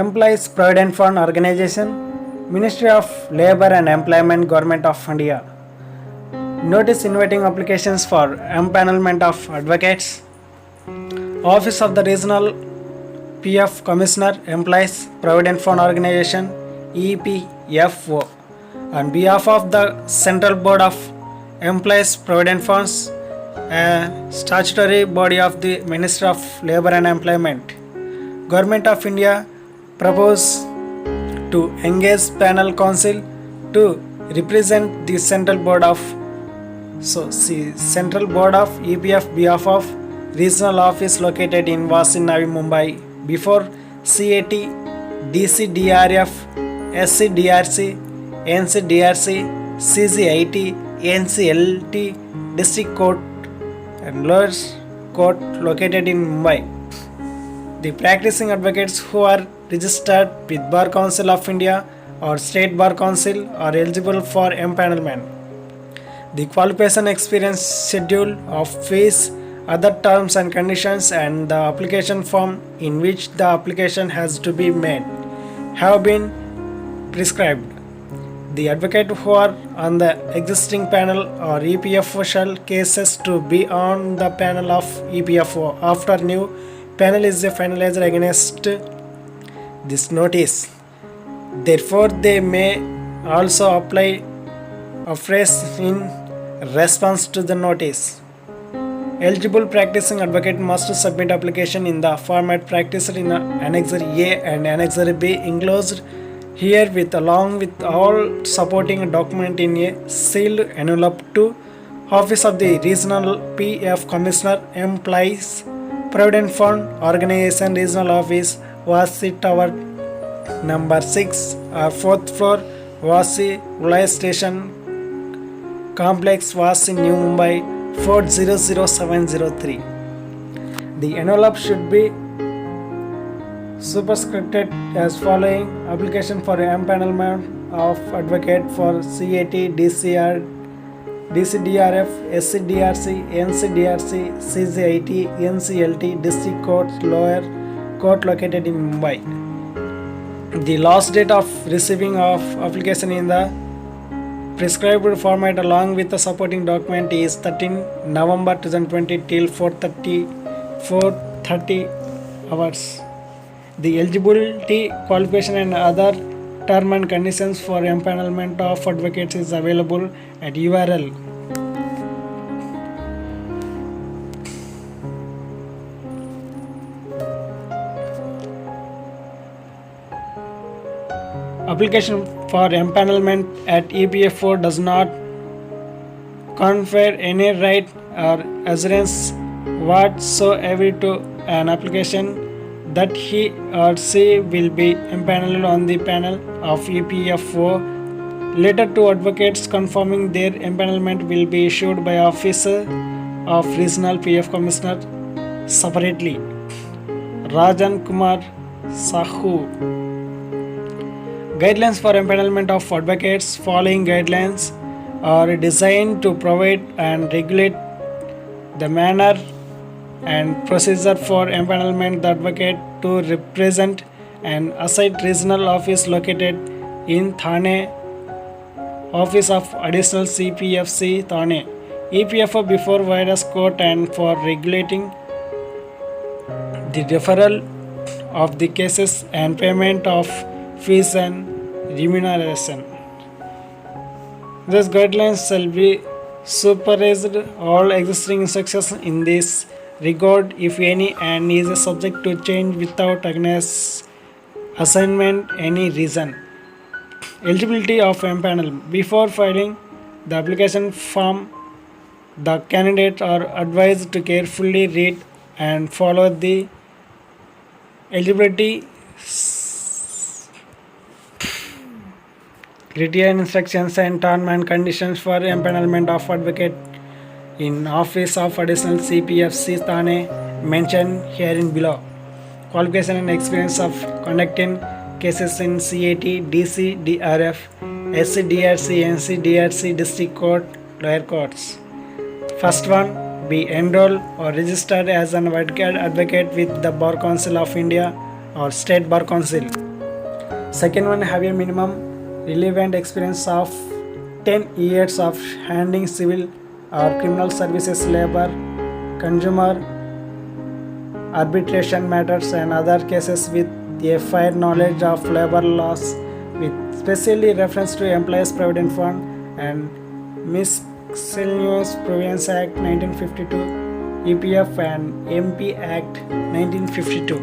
Employees Provident Fund Organization, Ministry of Labour and Employment, Government of India. Notice inviting applications for empanelment of advocates. Office of the Regional PF Commissioner, Employees Provident Fund Organization, EPFO. On behalf of the Central Board of Employees Provident Funds, a statutory body of the Ministry of Labour and Employment, Government of India propose to engage panel council to represent the Central Board of Central Board of EPF behalf of regional office located in Washi Navi, Mumbai before CAT, DCDRF, SCDRC, NCDRC, CGIT, NCLT, District Court and Lower Court located in Mumbai. The practicing advocates who are registered with Bar Council of India or State Bar Council are eligible for empanelment. The qualification, experience, schedule of fees, other terms and conditions, and the application form in which the application has to be made have been prescribed. The advocate who are on the existing panel or EPFO shall cases to be on the panel of EPFO after new panel is finalized against this notice. Therefore, they may also apply afresh in response to the notice. Eligible practicing advocate must submit application in the format practiced in Annexure A and Annexure B enclosed here with along with all supporting document in a sealed envelope to Office of the Regional PF Commissioner, Employees Provident Fund Organization, Regional Office, Washi Tower number 6 or 4th floor, Washi Ulai Station Complex, Washi, New Mumbai 400703. The envelope should be superscripted as following: application for empanelment of advocate for CAT, DCDRF, SCDRC, NCDRC, CGIT, NCLT, District Court, Lower Court located in Mumbai. The last date of receiving of application in the prescribed format along with the supporting document is 13 November 2020 till 4:30 hours. The eligibility, qualification and other term and conditions for empanelment of advocates is available at URL application for empanelment at EPFO does not confer any right or assurance whatsoever to an application that he or she will be empaneled on the panel of EPFO. Letter to advocates confirming their empanelment will be issued by Officer of Regional PF Commissioner separately. Rajan Kumar Sahu. Guidelines for empanelment of advocates. Following guidelines are designed to provide and regulate the manner and procedure for empanelment the advocate to represent an assigned regional office located in Thane, Office of Additional CPFC Thane, EPFO before various court, and for regulating the deferral of the cases and payment of fees and remuneration. These guidelines shall be supersede all existing instructions in this regard, if any, and is subject to change without assignment any reason. Eligibility of empanel. Before filing the application form, the candidates are advised to carefully read and follow the eligibility criteria, instructions and terms and conditions for empanelment of advocate in Office of Additional CPFC Thane mentioned herein below. Qualification and experience of conducting cases in CAT, DC, DRF, SCDRC, NCDRC, District Court, Lower Courts. First one, be enrolled or registered as an advocate with the Bar Council of India or State Bar Council. Second one, have a minimum relevant experience of 10 years of handling civil or criminal services, labor, consumer, arbitration matters and other cases with a fair knowledge of labor laws with specially reference to Employees Provident Fund and Miscellaneous Provisions Act 1952, EPF and MP Act 1952.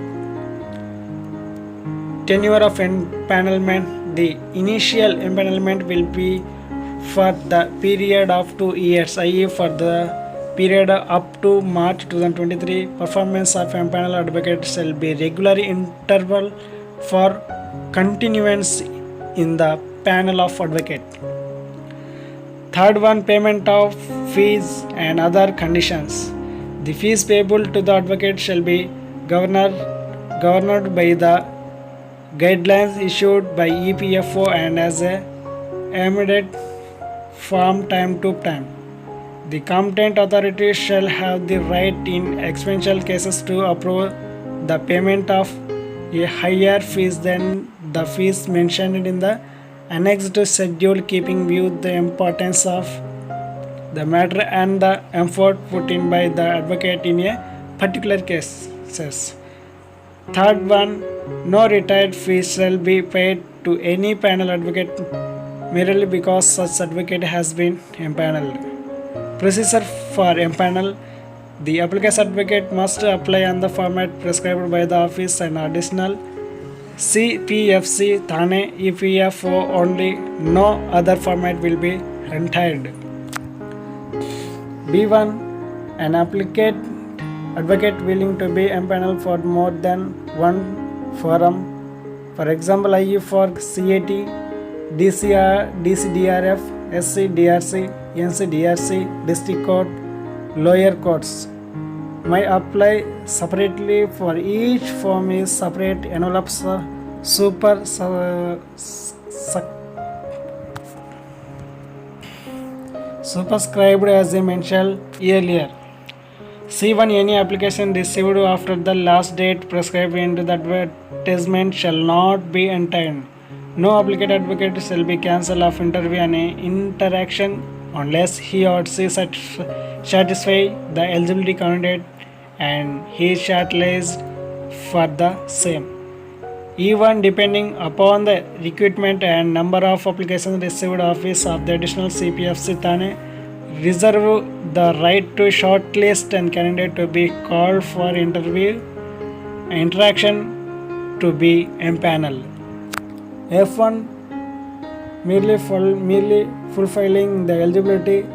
Tenure of empanelment. The initial empanelment will be for the period of 2 years, i.e. for the period up to March 2023. Performance of empanel advocate shall be regular interval for continuance in the panel of advocate. Third one, payment of fees and other conditions. The fees payable to the advocate shall be governed by the guidelines issued by EPFO and as a amended from time to time. The competent authority shall have the right in exceptional cases to approve the payment of a higher fees than the fees mentioned in the annexed schedule, keeping view the importance of the matter and the effort put in by the advocate in a particular cases. Third one, no retired fees shall be paid to any panel advocate merely because such advocate has been empaneled. Procedure for empanel. The applicant's advocate must apply on the format prescribed by the office and additional CPFC Thane EPFO only. No other format will be retired. B1. An advocate willing to be empaneled for more than one forum, for example, i.e. for CAT, DCDRF, SCDRC, NCDRC, District Court, lower courts, may apply separately for each form is separate envelopes superscribed as I mentioned earlier. C1. Any application received after the last date prescribed in the advertisement shall not be entertained. No applicant advocate shall be cancelled of interview and interaction unless he or she satisfy the eligibility candidate and he is shortlisted for the same. Even depending upon the recruitment and number of applications received, office of the additional CPFC Thane reserve the right to shortlist and candidate to be called for interaction to be empaneled. F1. Merely fulfilling the eligibility